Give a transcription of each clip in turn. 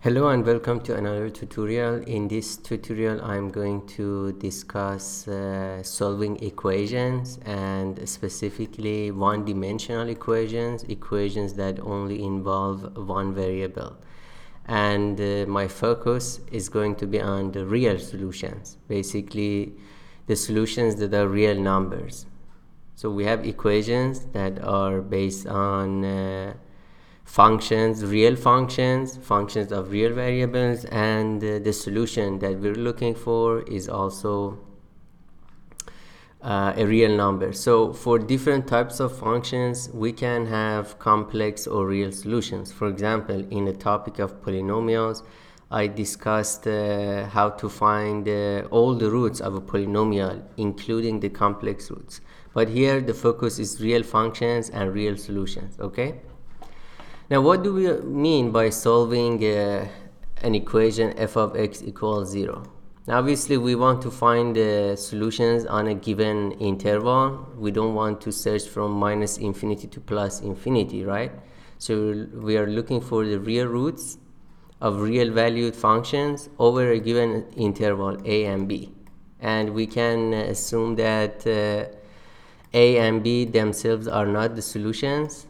Hello and welcome to another tutorial. In this tutorial I'm going to discuss solving equations, and specifically one-dimensional equations that only involve one variable. And my focus is going to be on the real solutions, basically the solutions that are real numbers. So we have equations that are based on functions, real functions of real variables, and the solution that we're looking for is also a real number. So for different types of functions we can have complex or real solutions. For example, in the topic of polynomials I discussed how to find all the roots of a polynomial, including the complex roots. But here the focus is real functions and real solutions. Okay, now what do we mean by solving an equation f of x equals 0? Now obviously we want to find solutions on a given interval. We don't want to search from minus infinity to plus infinity, right? So we are looking for the real roots of real valued functions over a given interval a and b. And we can assume that a and b themselves are not the solutions,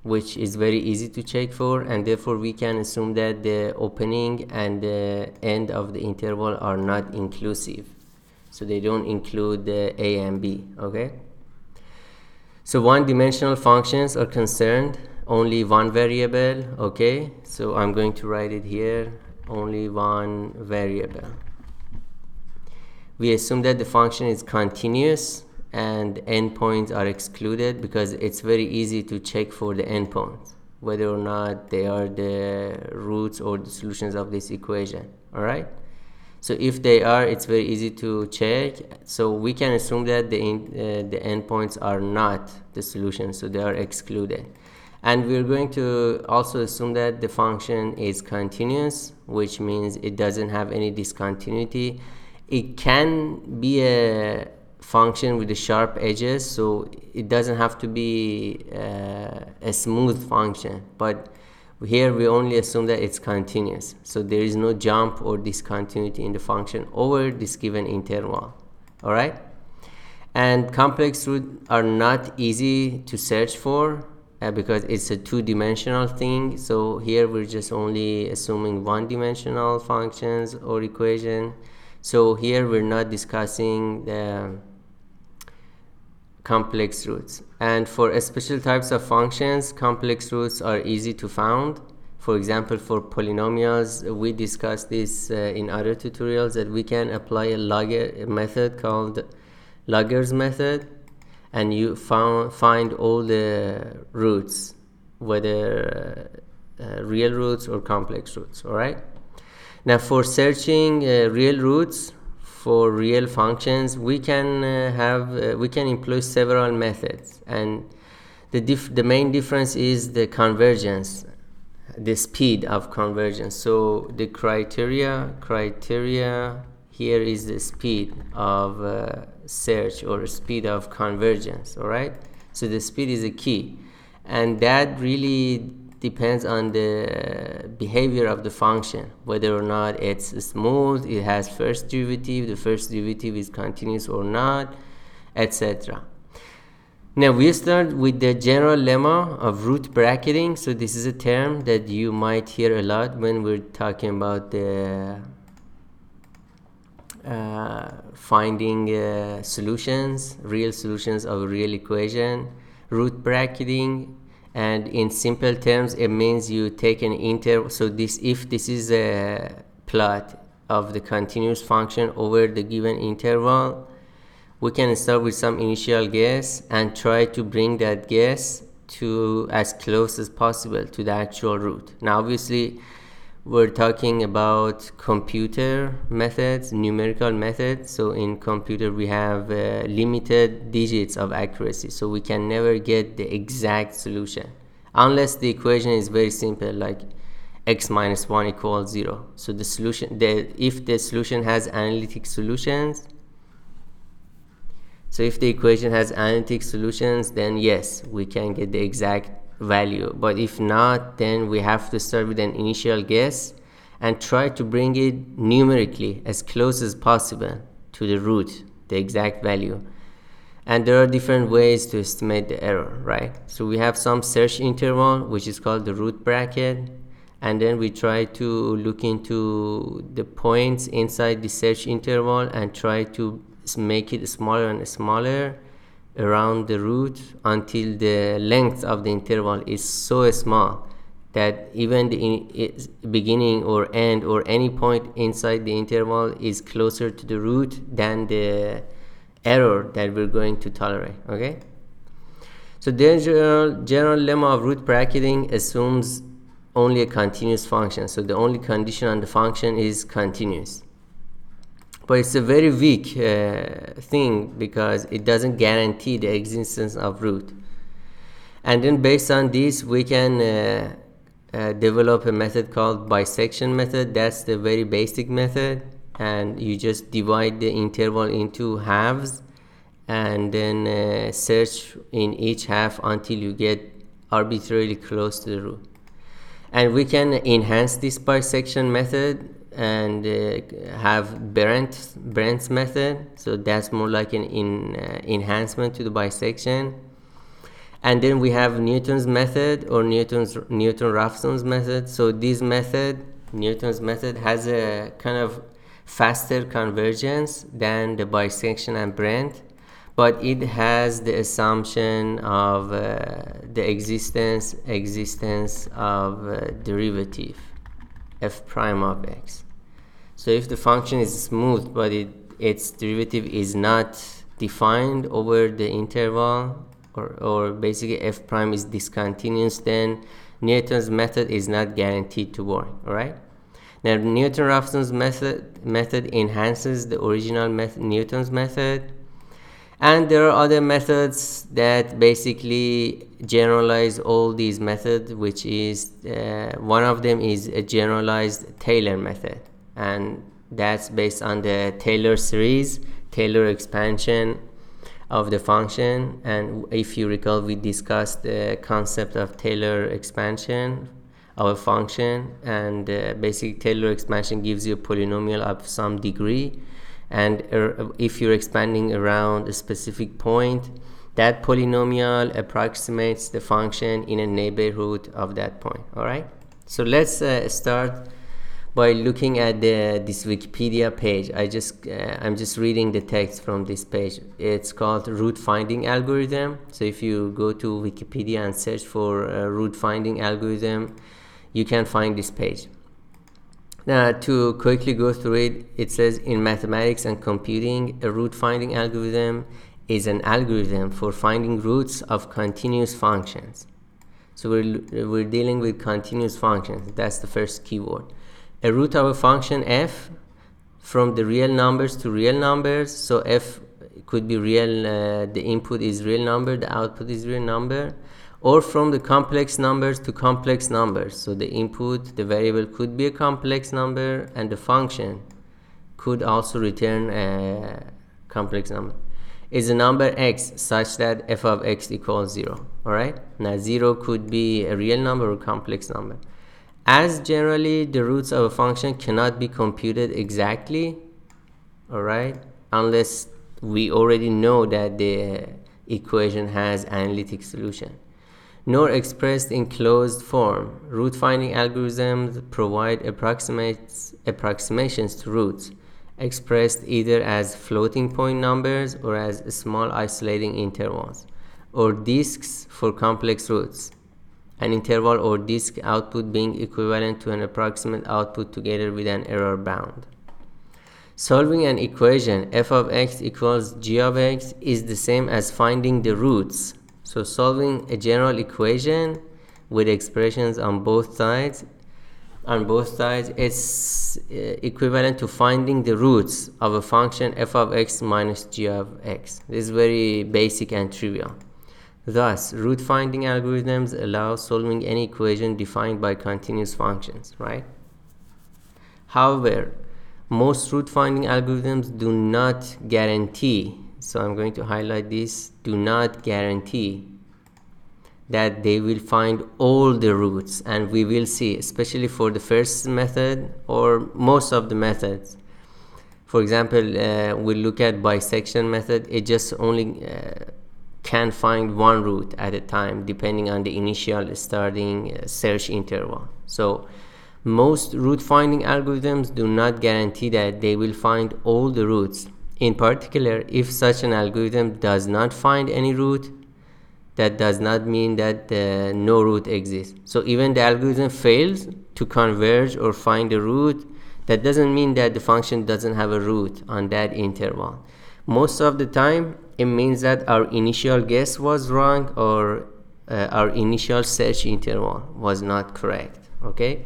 which is very easy to check for, and therefore we can assume that the opening and the end of the interval are not inclusive, so they don't include the a and b. Okay, so one-dimensional functions are concerned only one variable. Okay, so I'm going to write it here, only one variable. We assume that the function is continuous and endpoints are excluded because it's very easy to check for the endpoints, whether or not they are the roots or the solutions of this equation. All right, so if they are, it's very easy to check, so we can assume that the endpoints are not the solution, so they are excluded. And we're going to also assume that the function is continuous, which means it doesn't have any discontinuity. It can be a function with the sharp edges, so it doesn't have to be a smooth function, but here we only assume that it's continuous, so there is no jump or discontinuity in the function over this given interval. All right, and complex roots are not easy to search for because it's a two-dimensional thing, so here we're just only assuming one-dimensional functions or equation. So here we're not discussing the complex roots. And for special types of functions, complex roots are easy to find. For example, for polynomials, we discussed this in other tutorials, that we can apply a method called Lagrange's method, and you find all the roots, whether real roots or complex roots. All right, now for searching real roots for real functions, we can employ several methods, and the main difference is the convergence, the speed of convergence. So the criteria here is the speed of search or speed of convergence. All right, so the speed is a key, and that really depends on the behavior of the function, whether or not it's smooth, it has first derivative, the first derivative is continuous or not, etc. Now we start with the general lemma of root bracketing. So this is a term that you might hear a lot when we're talking about the finding solutions, real solutions of a real equation. Root bracketing, and in simple terms it means you take an interval. So if this is a plot of the continuous function over the given interval, we can start with some initial guess and try to bring that guess to as close as possible to the actual root. Now obviously we're talking about computer methods, numerical methods. So in computer we have limited digits of accuracy, so we can never get the exact solution unless the equation is very simple, like x minus 1 equals 0. So the solution, if the solution has analytic solutions, so if the equation has analytic solutions, then yes, we can get the exact value. But if not, then we have to start with an initial guess and try to bring it numerically as close as possible to the root, the exact value. And there are different ways to estimate the error, right? So we have some search interval, which is called the root bracket, and then we try to look into the points inside the search interval and try to make it smaller and smaller around the root until the length of the interval is so small that even the beginning or end or any point inside the interval is closer to the root than the error that we're going to tolerate. Okay, so the general lemma of root bracketing assumes only a continuous function, so the only condition on the function is continuous. But it's a very weak thing because it doesn't guarantee the existence of root. And then based on this, we can develop a method called bisection method. That's the very basic method, and you just divide the interval into halves and then search in each half until you get arbitrarily close to the root. And we can enhance this bisection method and have Brent's method, so that's more like an enhancement to the bisection. And then we have Newton's method or Newton-Raphson's method. So this method, Newton's method, has a kind of faster convergence than the bisection and Brent, but it has the assumption of the existence of derivative f prime of x. So if the function is smooth but its derivative is not defined over the interval, or basically f prime is discontinuous, then Newton's method is not guaranteed to work. All right. Now Newton-Raphson's method enhances the original Newton's method, and there are other methods that basically generalize all these methods, which is one of them is a generalized Taylor method, and that's based on the Taylor series, Taylor expansion of the function. And if you recall, we discussed the concept of Taylor expansion of a function, and basically Taylor expansion gives you a polynomial of some degree, and if you're expanding around a specific point, that polynomial approximates the function in a neighborhood of that point. All right, so let's start by looking at this Wikipedia page. I'm just reading the text from this page. It's called root finding algorithm. So if you go to Wikipedia and search for root finding algorithm, you can find this page. Now, to quickly go through it, it says in mathematics and computing, a root finding algorithm is an algorithm for finding roots of continuous functions. So we're dealing with continuous functions. That's the first keyword. A root of a function f from the real numbers to real numbers. So f could be real, the input is real number, the output is real number, or from the complex numbers to complex numbers. So the input, the variable could be a complex number, and the function could also return a complex number. Is a number x such that f of x equals 0. All right. Now 0 could be a real number or complex number. As generally, the roots of a function cannot be computed exactly, all right, unless we already know that the equation has analytic solution, nor expressed in closed form. Root finding algorithms provide approximations to roots, expressed either as floating point numbers or as small isolating intervals, or disks for complex roots. An interval or disk output being equivalent to an approximate output together with an error bound. Solving an equation f of x equals g of x is the same as finding the roots. So solving a general equation with expressions on both sides, it's equivalent to finding the roots of a function f of x minus g of x. This is very basic and trivial. Thus, root finding algorithms allow solving any equation defined by continuous functions, right? However, most root finding algorithms do not guarantee, so I'm going to highlight this, do not guarantee that they will find all the roots, and we will see, especially for the first method or most of the methods. For example, we look at bisection method. It just only can find one root at a time depending on the initial starting search interval. So most root finding algorithms do not guarantee that they will find all the roots. In particular, if such an algorithm does not find any root, that does not mean that no root exists. So even the algorithm fails to converge or find a root, that doesn't mean that the function doesn't have a root on that interval. Most of the time, it means that our initial guess was wrong, or our initial search interval was not correct. Okay?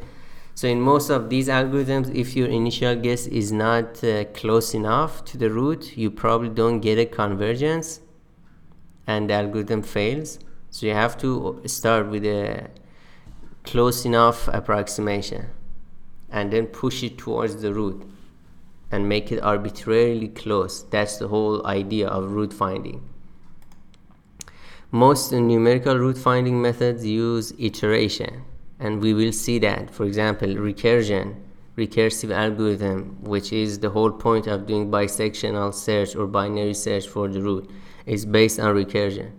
So in most of these algorithms, if your initial guess is not close enough to the root, you probably don't get a convergence and the algorithm fails. So you have to start with a close enough approximation and then push it towards the root and make it arbitrarily close. That's the whole idea of root finding. Most numerical root finding methods use iteration, and we will see that. For example, recursive algorithm, which is the whole point of doing bisectional search or binary search for the root, is based on recursion,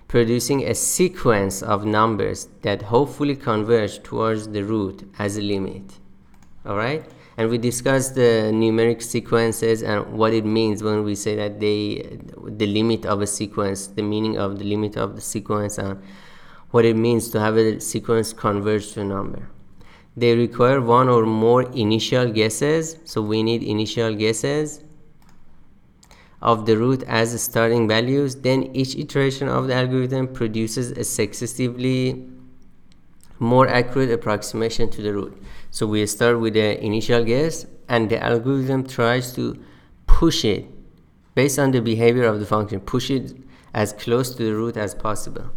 producing a sequence of numbers that hopefully converge towards the root as a limit. All right? And we discussed the numeric sequences and what it means when we say that the limit of a sequence, the meaning of the limit of the sequence, and what it means to have a sequence converge to a number. They require one or more initial guesses, so we need initial guesses of the root as starting values. Then each iteration of the algorithm produces a successively more accurate approximation to the root. So we start with the initial guess, and the algorithm tries to push it based on the behavior of the function, push it as close to the root as possible.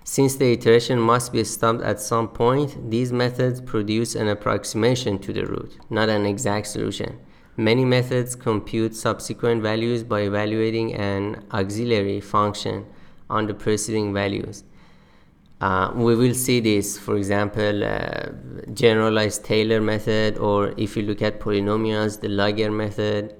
Since the iteration must be stopped at some point, these methods produce an approximation to the root, not an exact solution. Many methods compute subsequent values by evaluating an auxiliary function on the preceding values. We will see this, for example, generalized Taylor method, or if you look at polynomials, the logger method.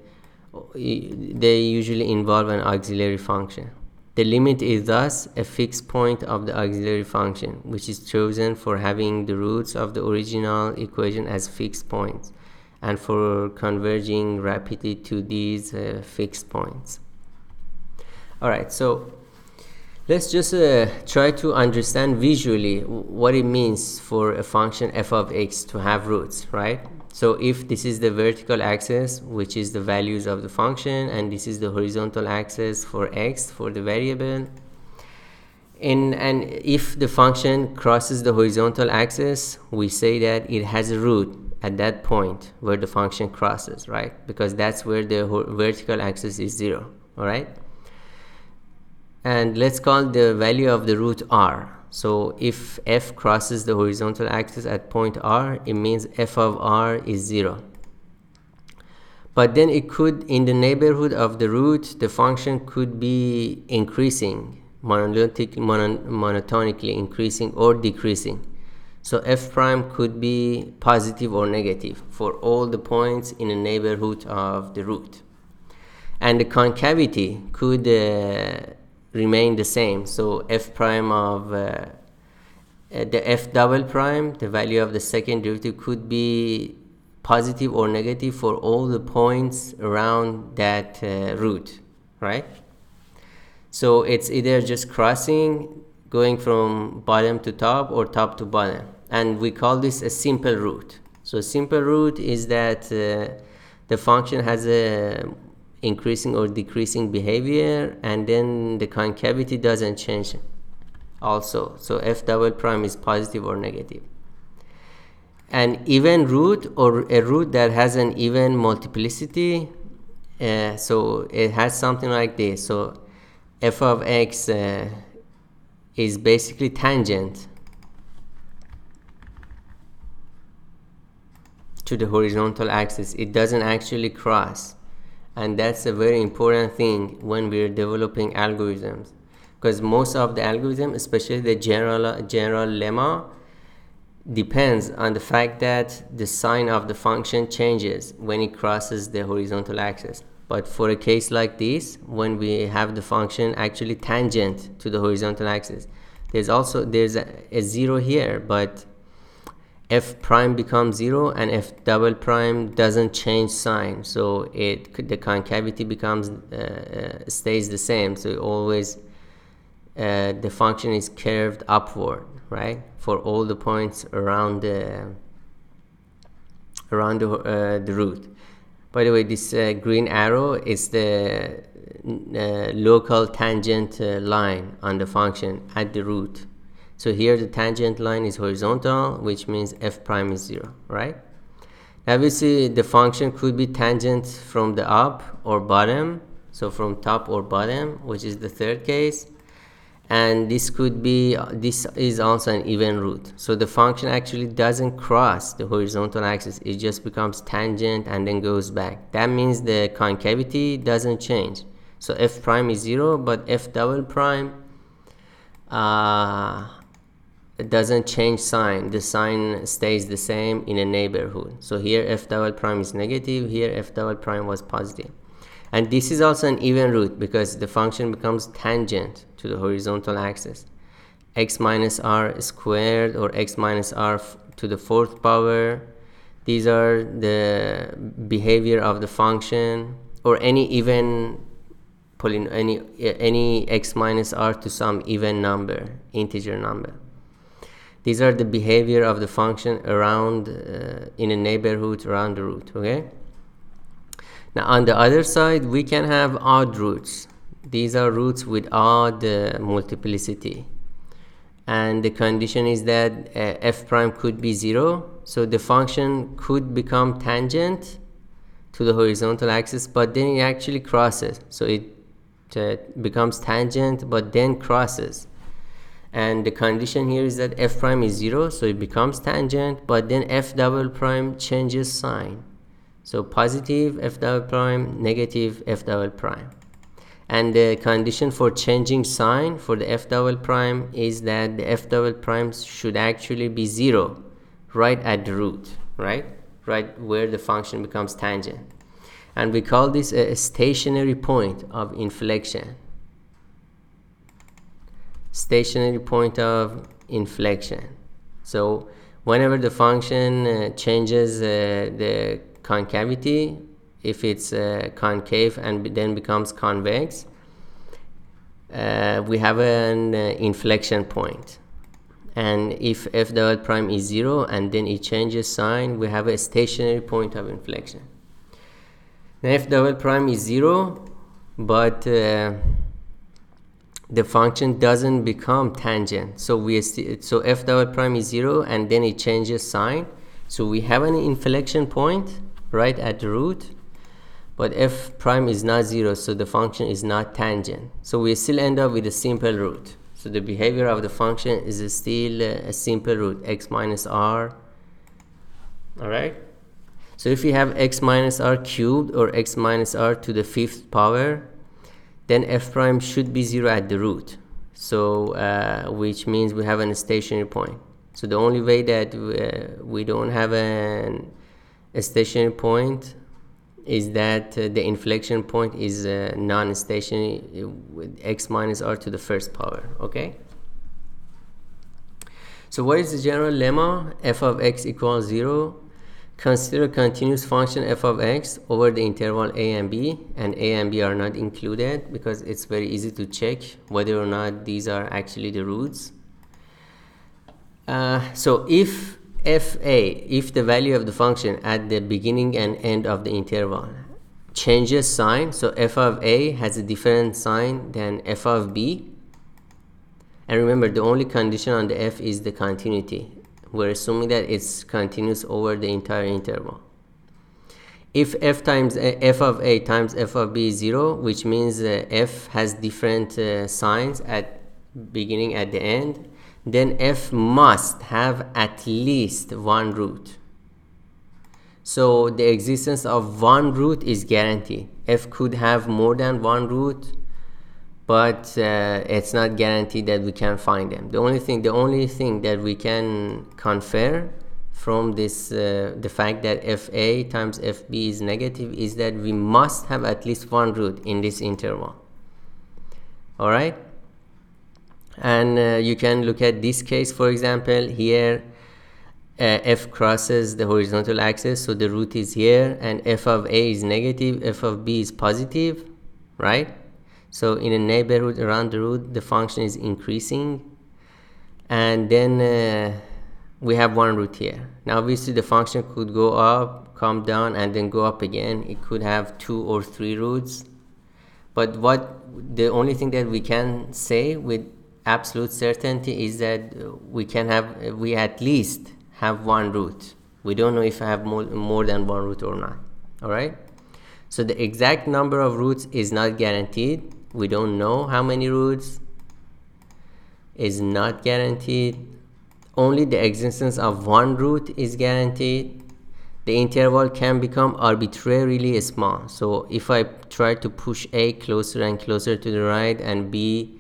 They usually involve an auxiliary function. The limit is thus a fixed point of the auxiliary function, which is chosen for having the roots of the original equation as fixed points and for converging rapidly to these fixed points. Alright, so let's just try to understand visually what it means for a function f of x to have roots, right? So if this is the vertical axis, which is the values of the function, and this is the horizontal axis for x, for the variable, and if the function crosses the horizontal axis, we say that it has a root at that point where the function crosses, right? Because that's where the vertical axis is 0, all right? And let's call the value of the root r. So if f crosses the horizontal axis at point r, it means f of r is 0. But then it could, in the neighborhood of the root, the function could be increasing, monotonically increasing or decreasing. So f prime could be positive or negative for all the points in the neighborhood of the root. And the concavity could remain the same. So f prime of the f double prime, the value of the second derivative, could be positive or negative for all the points around that root, right? So it's either just crossing, going from bottom to top or top to bottom, and we call this a simple root. So simple root is that the function has a increasing or decreasing behavior, and then the concavity doesn't change also. So f double prime is positive or negative. An even root, or a root that has an even multiplicity, so it has something like this. So f of x is basically tangent to the horizontal axis. It doesn't actually cross. And that's a very important thing when we're developing algorithms, because most of the algorithm, especially the general lemma, depends on the fact that the sign of the function changes when it crosses the horizontal axis. But for a case like this, when we have the function actually tangent to the horizontal axis, there's a 0 here, but f prime becomes 0 and f double prime doesn't change sign, so the concavity becomes stays the same, so always the function is curved upward, right, for all the points around the root. By the way, this green arrow is the local tangent line on the function at the root. So here the tangent line is horizontal, which means f prime is 0, right? Now we see the function could be tangent from the up or bottom, so from top or bottom, which is the third case. And this is also an even root. So the function actually doesn't cross the horizontal axis. It just becomes tangent and then goes back. That means the concavity doesn't change. So f prime is 0, but f double prime it doesn't change sign. The sign stays the same in a neighborhood. So here f double prime is negative, here f double prime was positive. And this is also an even root because the function becomes tangent to the horizontal axis. X minus r squared or x minus r to the fourth power. These are the behavior of the function, or any even any x minus r to some even number, integer number. These are the behavior of the function around in a neighborhood around the root. Okay. Now on the other side, we can have odd roots. These are roots with odd multiplicity, and the condition is that f prime could be 0, so the function could become tangent to the horizontal axis, but then it actually crosses, so it becomes tangent but then crosses. And the condition here is that f prime is 0, so it becomes tangent, but then f double prime changes sign. So positive f double prime, negative f double prime. And the condition for changing sign for the f double prime is that the f double prime should actually be 0 right at the root, right where the function becomes tangent. And we call this a stationary point of inflection. Stationary point of inflection. So whenever the function changes the concavity, if it's concave and then becomes convex, we have an inflection point. And if f double prime is 0 and then it changes sign, we have a stationary point of inflection. Now f double prime is 0, but the function doesn't become tangent. So f double prime is 0 and then it changes sign. So we have an inflection point right at the root, but f prime is not 0, so the function is not tangent. So we still end up with a simple root. So the behavior of the function is still a simple root, x minus r. Alright? So if you have x minus r cubed or x minus r to the fifth power, then f prime should be 0 at the root. So which means we have a stationary point. So the only way that we don't have a stationary point is that the inflection point is non-stationary with x minus r to the first power. Okay. So what is the general lemma? F of x equals 0. Consider a continuous function f of x over the interval a and b, and a and b are not included because it's very easy to check whether or not these are actually the roots. So if the value of the function at the beginning and end of the interval changes sign, so f of a has a different sign than f of b, and remember the only condition on the f is the continuity. We're assuming that it's continuous over the entire interval. If f of a times f of b is 0, which means f has different signs at beginning at the end, then f must have at least one root. So the existence of one root is guaranteed. F could have more than one root, but it's not guaranteed that we can find them. The only thing that we can confer from this the fact that fa times fb is negative is that we must have at least one root in this interval. All right, and you can look at this case. For example, here f crosses the horizontal axis, so the root is here, and f of a is negative, f of b is positive, right? So in a neighborhood around the root, the function is increasing, and then we have one root here. Now obviously the function could go up, come down, and then go up again. It could have 2 or 3 roots, but the only thing that we can say with absolute certainty is that we at least have one root. We don't know if I have more than one root or not. All right, so the exact number of roots is not guaranteed. We don't know how many roots is not guaranteed. Only the existence of one root is guaranteed. The interval can become arbitrarily small. So if I try to push a closer and closer to the right and b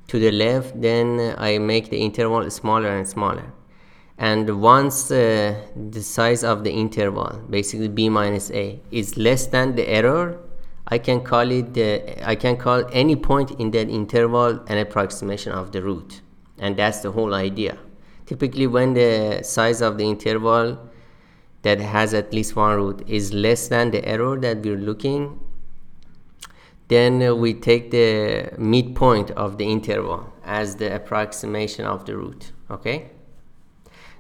to the left, then I make the interval smaller and smaller. And once the size of the interval, basically b minus a, is less than the error, I can call any point in that interval an approximation of the root. And that's the whole idea. Typically, when the size of the interval that has at least one root is less than the error that we're looking, then we take the midpoint of the interval as the approximation of the root. Okay?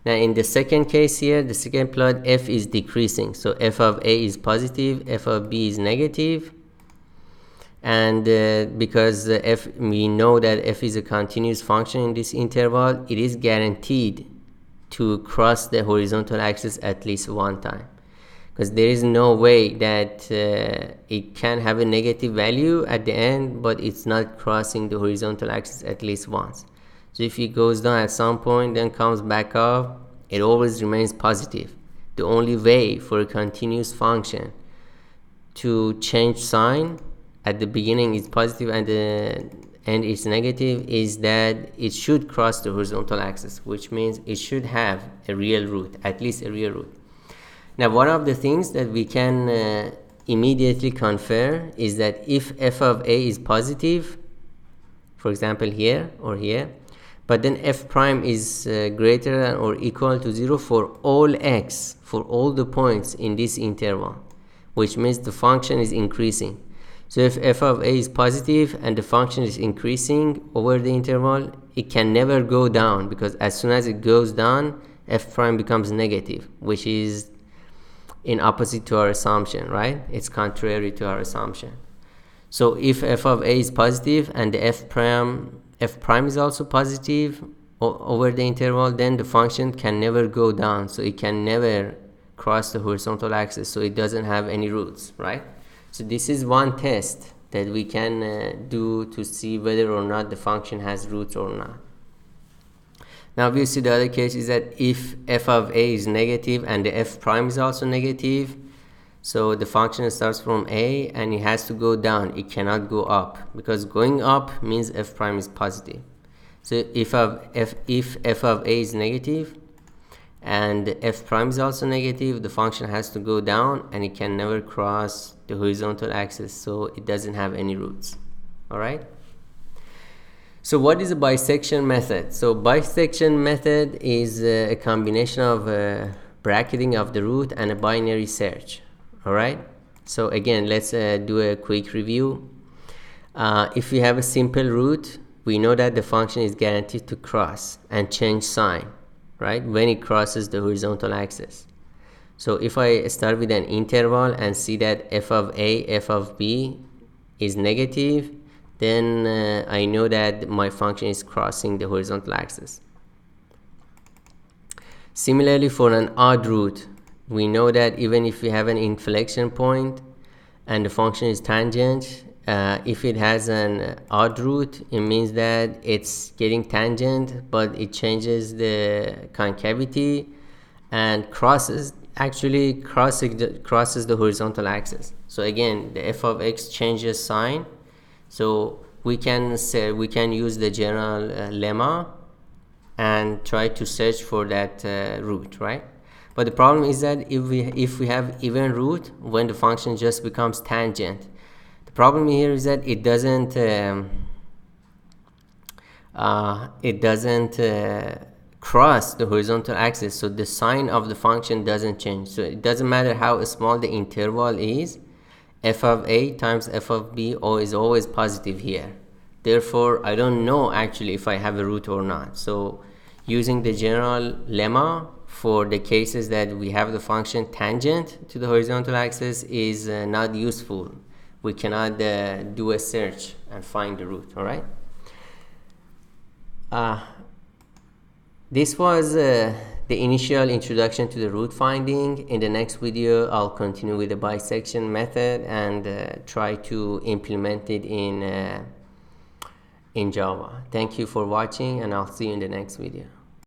Now in the second case here, the second plot, f is decreasing. So f of a is positive, f of b is negative. And because we know that f is a continuous function in this interval, it is guaranteed to cross the horizontal axis at least one time, because there is no way that it can have a negative value at the end, but it's not crossing the horizontal axis at least once. So if it goes down at some point, then comes back up, it always remains positive. The only way for a continuous function to change sign, at the beginning it's positive and the end is negative, is that it should cross the horizontal axis, which means it should have a real root, at least a real root. Now one of the things that we can immediately confer is that if f of a is positive, for example here or here, but then f prime is greater than or equal to 0 for all x, for all the points in this interval, which means the function is increasing. So if f of a is positive and the function is increasing over the interval, it can never go down, because as soon as it goes down, f prime becomes negative, which is in opposite to our assumption, right? It's contrary to our assumption. So if f of a is positive and the f prime is also positive over the interval, then the function can never go down, so it can never cross the horizontal axis, so it doesn't have any roots, right? So this is one test that we can do to see whether or not the function has roots or not. Now obviously the other case is that if f of a is negative and the f prime is also negative, so the function starts from a and it has to go down, it cannot go up, because going up means f prime is positive. So if f of a is negative and f prime is also negative, the function has to go down and it can never cross the horizontal axis, so it doesn't have any roots. All right, so what is a bisection method? So bisection method is a combination of bracketing of the root and a binary search. All right, so again, let's do a quick review. If we have a simple root, we know that the function is guaranteed to cross and change sign, right, when it crosses the horizontal axis. So if I start with an interval and see that f of a, f of b is negative, then I know that my function is crossing the horizontal axis. Similarly, for an odd root, we know that even if we have an inflection point and the function is tangent, if it has an odd root, it means that it's getting tangent, but it changes the concavity and crosses the horizontal axis. So again, the f of x changes sign, so we can use the general lemma and try to search for that root, right? But the problem is that if we have even root, when the function just becomes tangent, the problem here is that it doesn't cross the horizontal axis, so the sign of the function doesn't change. So it doesn't matter how small the interval is, f of a times f of b is always positive here. Therefore, I don't know actually if I have a root or not. So using the general lemma for the cases that we have the function tangent to the horizontal axis is not useful. We cannot do a search and find the root. All right. This was the initial introduction to the root finding. In the next video, I'll continue with the bisection method and try to implement it in Java. Thank you for watching, and I'll see you in the next video.